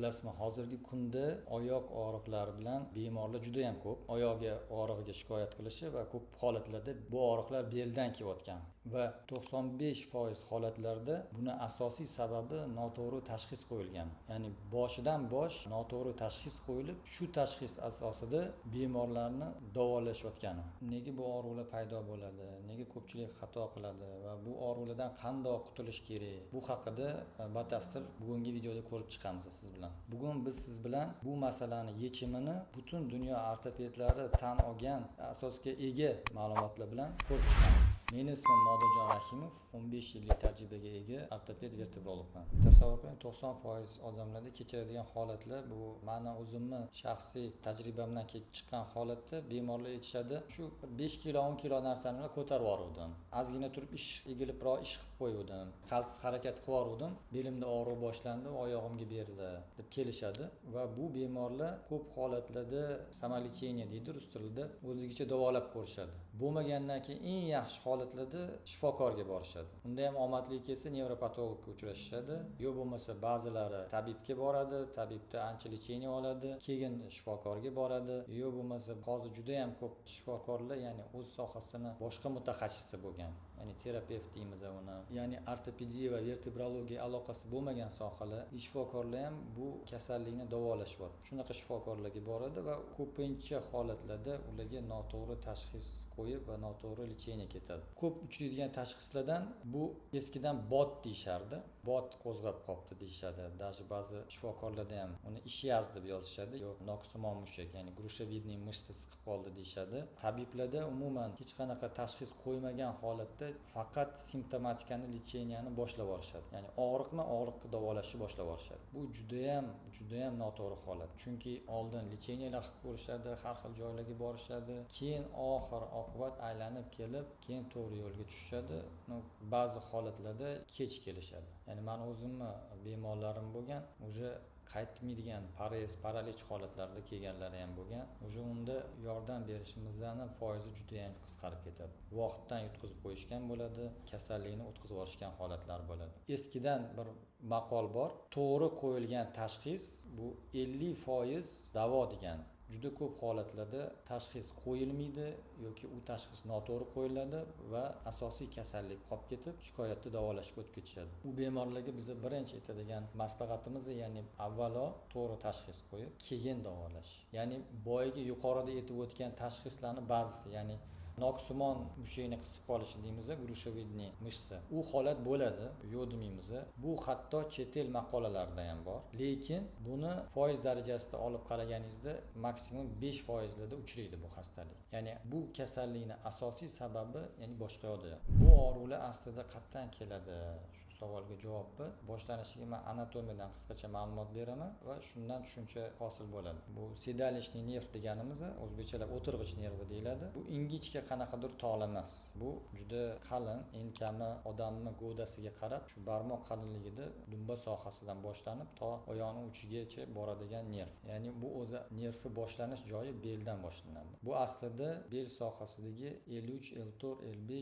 bilasizmi, hozirgi kunda oyoq og'riqlari bilan bemorlar juda ham ko'p. Oyog'i og'rig'iga shikoyat qilishi va ko'p holatlarda bu og'riqlar beldan kelayotgan va 95% holatlarda buni asosiy sababi noto'g'ri tashxis qo'yilgan. Ya'ni boshidan bosh noto'g'ri tashxis qo'yilib, shu tashxis asosida bemorlarni davolashayotgani. Nega bu og'riqlar paydo bo'ladi? Nega ko'pchilik xato qiladi va bu og'riqlardan qanday qutulish kerak? Bu haqida batafsil bugungi videoda ko'rib chiqamiz siz bilan. Bugun biz siz bilan bu masalani yechimini butun dunyo ortopedlari tan olgan asosga ega ma'lumotlar bilan ko'rib chiqamiz. Mening ismim Nodonjon Rahimov, 15 yillik tajribaga ega ortoped vertebrologman. Tasavvur qiling, 90% odamlarda kechiradigan holatlar bu meni o'zimni shaxsiy tajribamdan kelib chiqqan holatda bemorlar aytishadi, shu 5 kilo 10 kilo narsani ko'tarib yubordim. Ozgina turib egilibroq ish qilib qo'ydim. Qaltis harakat qilib yubordim. Belimda og'riq boshlandi, oyog'imga berdi deb kelishadi va bu bemorlar ko'p holatlarda samolecheniya deydi rus tilida, o'zligicha davolab ko'rishadi. Bo'lmagandan keyin eng yaxshi holatlarda shifokorga borishadi. Unda ham omadli kelsa nevropatologga uchrashishadi. Yo bo'lmasa ba'zilari tabibga boradi, tabibda ancha lecheniya oladi, keyin shifokorga boradi. Yo bo'lmasa hozir juda ham ko'p shifokorlar, ya'ni o'z sohasini boshqa mutaxassisi bo'lgan, ya'ni terapevt deymiz uni. Ya'ni ortopediya va vertebrologiya aloqasi bo'lmagan sohalar shifokorlar ham bu kasallikni davolashyapti. Shunaqa shifokorlarga boradi va ko'pincha holatlarda ularga noto'g'ri tashxis qo'yib va noto'g'ri lecheniya ketadi. Ko'p uchraydigan tashxislardan bu eskidan bot deyishardi. Bot qo'zg'ab qopti deyishadi. Даже ba'zi shifokorlarda ham uni ishiyaz deb yozishadi. Yo'q, noksimon mushak, ya'ni grushevidniy mышца siqib qoldi deyishadi. Tabiblarda umuman hech qanaqa tashxis qo'ymagan holatda faqat simptomatikani, lecheniyani boshlab borishadi. Ya'ni og'riqni davolashni boshlab borishadi. Bu juda ham noto'g'ri holat. Chunki oldin lecheniyalar qilib ko'rishadi, har xil joylarga borishadi, keyin oxir oqibat aylanib kelib, keyin to'g'ri yo'lga tushishadi. Ba'zi holatlarda kech kelishadi. Ya'ni men o'zimni bemorlarim bo'lgan, уже qaytmaydigan paralech holatlarda kelganlari ham bo'lgan. Уже unda yordam berishimizning foizi juda ham qisqarib ketadi. Vaqtdan yutkazib qo'yishgan bo'ladi, kasallikni o'tkazib yuborishgan holatlar bo'ladi. Eskidan bir maqol bor, to'g'ri qo'yilgan tashxis bu 50% davo degan. Juda ko'p holatlarda tashxis qo'yilmaydi yoki u tashxis noto'g'ri qo'yiladi va asosiy kasallik qolib ketib, shikoyatni davolashga o'tib ketishadi. Bu bemorlarga biz birinchi aytadigan maslahatimiz, ya'ni avvalo to'g'ri tashxis qo'yib, keyin davolash. Ya'ni boyagi yuqorida aytib o'tgan tashxislarni ba'zisi, ya'ni noksimon mushakni qisib qolishi deymiz, grushevidniy mышца. U holat bo'ladi, yo'q demaymiz. Bu hatto chet el maqolalarida ham bor. Lekin buni foiz darajasida olib qaraganingizda maksimum 5% larda uchraydi bu xastalik. Ya'ni bu kasallikning asosiy sababi, ya'ni boshqa yo'lda. Bu og'riqlar aslida qayerdan keladi? Shu savolga javobni boshlanishiga men anatomiyadan qisqacha ma'lumot beraman va shundan tushuncha hosil bo'ladi. Bu sedalishniy nerv deganimiz, o'zbekchalab o'tirg'ich nervi deyiladi. Bu ingichka qanaqadir tog'lamas. Bu juda qalin, eng kami odamni g'o'dasiga qarab, shu barmoq qalinligida dumba sohasidan boshlanib to oyoqning uchigacha boradigan nerv. Ya'ni bu o'zi nervi boshlanish joyi beldan boshlanadi. Bu aslida bel sohasidagi L3, L4, L5,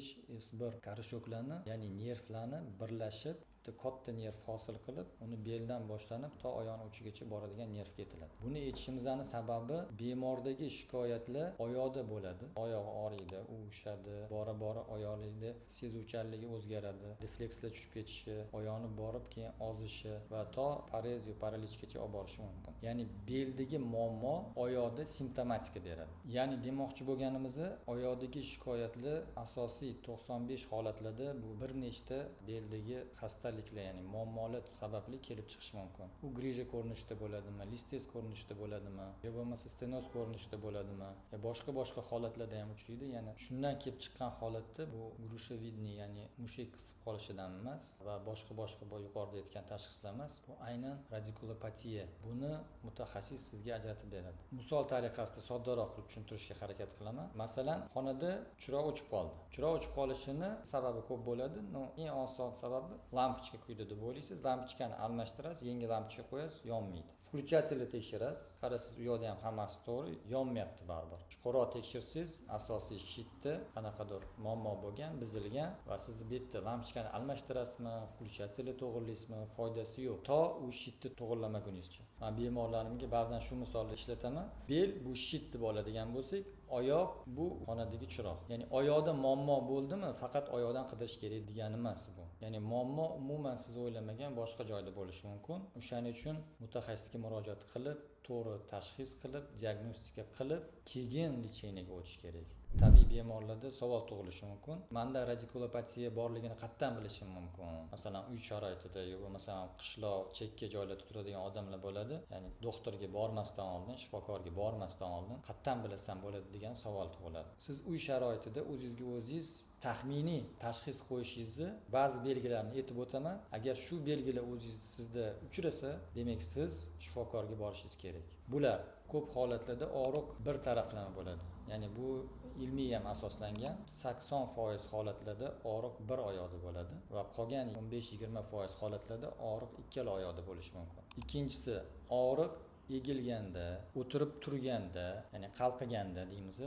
S1 qarishoklarni, ya'ni nervlarni birlashib katta nerv hosil qilib, uni beldan boshlanib to oyoqning uchigacha boradigan nervga yetiladi. Buni aytishimizning sababi bemordagi shikoyatlar oyoqda bo'ladi. Oyoq og'riydi, uvishadi, bora oyoqlikda sezuvchanligi o'zgaradi, reflekslar tushib ketishi, oyoqni borib keyin ozishi va to parez yo paralichgacha olib borishi mumkin. Ya'ni beldagi muammo oyoqda simptomatika beradi. Ya'ni demoqchi bo'lganimiz, oyoqdagi shikoyatlar asosiy 95 holatlarda bu bir nechta beldagi xasta ya'ni muammolar sababli kelib chiqishi mumkin. U grija ko'rinishida bo'ladimi, listes ko'rinishida bo'ladimi, yo bo'lmasa stenoz ko'rinishida bo'ladimi, yo boshqa holatlarda ham uchraydi. Ya'ni shundan kelib chiqqan holatda bu grushevidniy, ya'ni mushak qisib qolishidan emas va boshqa bu yuqorida aytgan tashxislar emas, bu aynan radikulopatiya. Buni mutaxassis sizga ajratib beradi. Misol tariqasida soddaroq qilib tushuntirishga harakat qilaman. Masalan, xonada chiroq o'chib qoldi. Chiroq o'chib qolishining sababi ko'p bo'ladi. Eng oson sababi lampochka lampochka kuydi deb o'ylaysiz, lampochkani almashtirasiz, yangi lampochka qo'yasiz, yonmaydi. Включателni tekshirasiz, qarasiz, u yerda ham hammasi to'g'ri, yonmayapti baribir. Chuqurroq tekshirsangiz, asosiy shitda qanaqadir muammo bo'lgan, buzilgan va sizni bu yerda lampochkani almashtirasizmi, включателni to'g'irlaysizmi, foydasi yo'q. To u shitni to'g'irlamagunizcha. Men bemorlarimga ba'zan shu misolni ishlataman. Bel bu shit deb oladigan bo'lsak, oyoq bu xonadagi chiroq. Ya'ni oyoqda muammo bo'ldimi, faqat oyoqdan qidirish kerak degani emas bu. Ya'ni muammo umuman siz o'ylamagan boshqa joyda bo'lishi mumkin. O'shaning uchun mutaxassisga murojaat qilib, to'g'ri tashxis qilib, diagnostika qilib, keyin lecheniyaga o'tish kerak. Tabiiy bemorlarda savol tug'ilishi mumkin. Menda radikulopatiya borligini qayerdan bilishim mumkin? Masalan, uy sharoitida yoki masalan qishloq, chekka joylarda turadigan odamlar bo'ladi. Ya'ni doktorga bormasdan oldin, shifokorga bormasdan oldin qayerdan bilasam bo'ladi degan savol tug'iladi. Siz uy sharoitida o'zingizga o'zingiz taxminiy tashxis qo'yishingizni ba'zi belgilarni aytib o'taman. Agar shu belgilar sizda uchrasa, demak siz shifokorga borishingiz kerak. Bular ko'p holatlarda og'riq bir taraflama bo'ladi. Ya'ni bu ilmiy ham asoslangan. 80% holatlarda og'riq bir oyoqda bo'ladi va qolgan 15-20% holatlarda og'riq ikkala oyoqda bo'lishi mumkin. Ikkinchisi, og'riq egilganda, o'tirib turganda, ya'ni qalqiganda deymiz,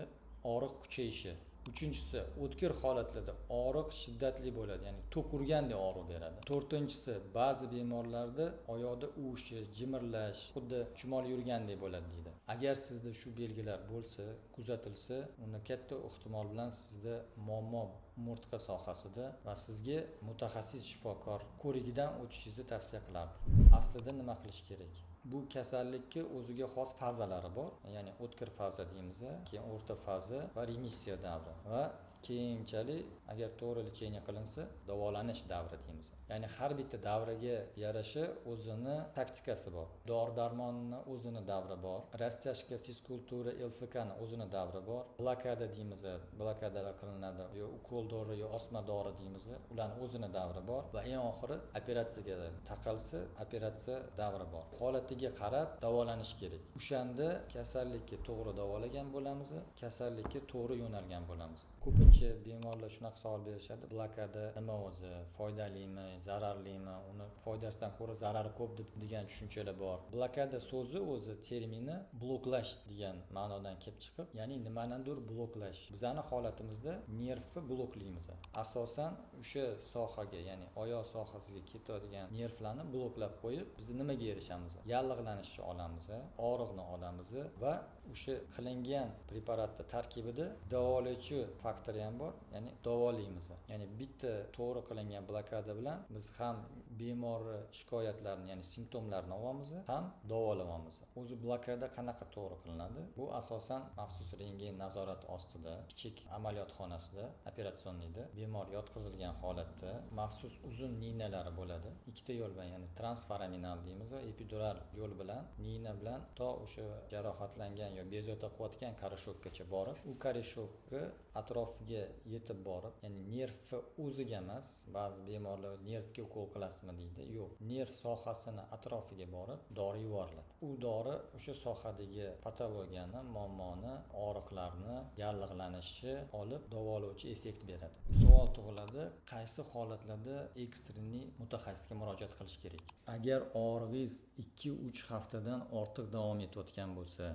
og'riq kuchayishi. Uchinchisi, o'tkir holatlarda og'riq shiddatli bo'ladi, ya'ni tok urgandek og'riq beradi. To'rtinchisi, ba'zi bemorlarda oyoqda uvishish, jimirlash, xuddi chumol yurgandek bo'ladi deydi. Agar sizda shu belgilar bo'lsa, kuzatilsa, unda katta ehtimol bilan sizda muammo umurtqa sohasida va sizga mutaxassis shifokor ko'rigidan o'tishingizni tavsiya qilardim. Aslida nima qilish kerak? Bu kasallikka o'ziga xos fazalari bor. Ya'ni o'tkir faza deymiz, keyin o'rta faza va remissiya davri va keyinchalik agar to'g'ri lecheniya qilinsa, davolanish davri deymiz. Ya'ni har bitta davriga yarasha o'zini taktikasi bor. Dori-darmonning o'zini davri bor. Rastashka, fizkultura, LFK ning o'zini davri bor. Blokada deymiz, blokadalar qilinadi. Yo ukol dori, yo osma dori deymiz. Ularning o'zini davri bor va eng oxiri operatsiyaga taqalsa, operatsiya davri bor. Holatiga qarab davolanish kerak. O'shanda kasallikka to'g'ri davolagan bo'lamiz, kasallikka to'g'ri yo'nalgan bo'lamiz. Ko'pincha bemorlar shunaqa savol berishadi: blokada nima o'zi, foydalimi, zararlimi? Uni foydasidan ko'ra zarari ko'p degan tushunchalar bor. Blokada so'zi o'zi termini bloklash degan ma'nodan kelib chiqib, ya'ni nimanidir bloklash. Bizning holatimizda nervni bloklaymiz. Asosan o'sha sohaga, ya'ni oyoq sohasiga ketadigan nervlarni bloklab qo'yib, biz nimaga erishamiz? Yallig'lanishni olamiz, og'riqni olamiz va o'sha qilingan preparatni tarkibida davolovchi faktor ham bor, ya'ni davolaymiz. Ya'ni bitta to'g'ri qilingan blokada bilan biz ham bemorning shikoyatlarini, ya'ni simptomlarini olamiz, ham davolaymiz. O'zi blokada qanaqa to'g'ri qilinadi? Bu asosan maxsus rentgen nazorat ostida, kichik amaliyot xonasida, operatsiyonida bemor yotqizilgan holatda maxsus uzun ninalari bo'ladi. Ikkita yo'l bilan, ya'ni transforaminal deymiz va epidural yo'l bilan nina bilan to o'sha jarohatlangan yo bezovta qilayotgan karishokgacha borib, u karishokka atrofiga yetib borib, ya'ni nervni o'ziga emas, ba'zi bemorlar nervga ukol qilasizmi deydi. Yo'q, nerv sohasini atrofiga borib dori yuboriladi. U dori o'sha sohadagi patologiyani, muammoni, og'riqlarni, yallig'lanishni olib davolovchi effekt beradi. Savol tug'iladi: qaysi holatlarda ekstreniy mutaxassisga murojaat qilish kerak? Agar og'rig'ingiz 2-3 haftadan ortiq davom etayotgan bo'lsa,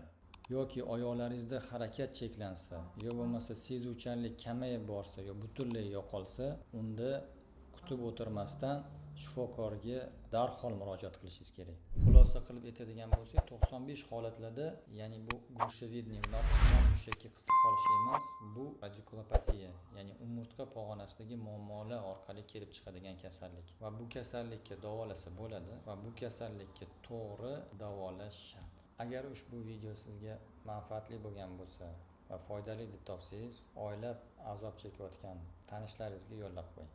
yoki oyoqlaringizda harakat cheklansa, yo bo'lmasa sezuvchanlik kamayib borsa, yo butunlay yo'qolsa, unda kutib o'tirmasdan shifokorga darhol murojaat qilishingiz kerak. Xulosa qilib aytadigan bo'lsak, 95 holatlarda, ya'ni bu gushovidniy mushakka qisib qolishi emas, bu radikulopatiya, ya'ni umurtqa pog'onasidagi muammolar orqali kelib chiqadigan kasallik. Va bu kasallikka davolasa bo'ladi va bu kasallikka to'g'ri davolash shart. Agar ushbu video sizga manfaatli bo'lgan bo'lsa va foydali deb topsangiz, oylab azob chekayotgan tanishlaringizga yo'llab qo'ying.